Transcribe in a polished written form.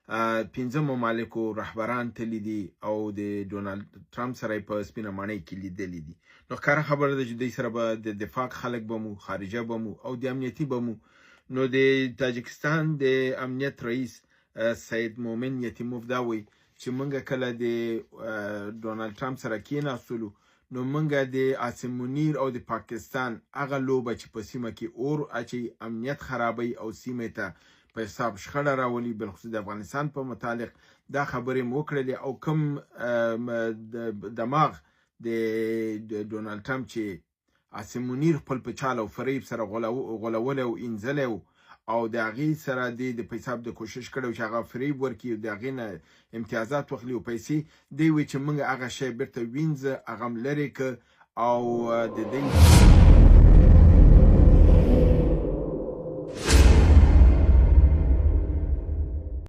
15 ممالکو رهبران تللی دي او د ډونالد ټرمپ سره په سپینه ماڼۍ کې لیدلي دي. نو ښکاره خبره ده چې دوی سره به د دفاع خلک به مو، خارجه به مو او د امنیتي به مو. نو د تاجکستان د امنیت رئیس سید مومن یتیموف دا وایي چې موږ کله د ډونالد ټرمپ سره کېناستلو نو موږ د عاصم منیر او د پاکستان هغه لوبه چې په سیمه کې اور اچي، امنیت خرابوي او سیمې ته په حساب شخړه راولي، بالخصوص د افغانستان په متعلق دا خبرې مو وکړلې. او کوم دماغ د ډونالد ټرمپ چې عاصم منیر خپل په چال او فریب سره غولولی او انځلی او د هغې سره د پیساب د کوشش کړی چې هغه فریب ورکړي، د هغې نه امتیازات واخلي او پیسې دی وایي چې موږ هغه شی بیرته وینځه، هغه م لرې که او د دې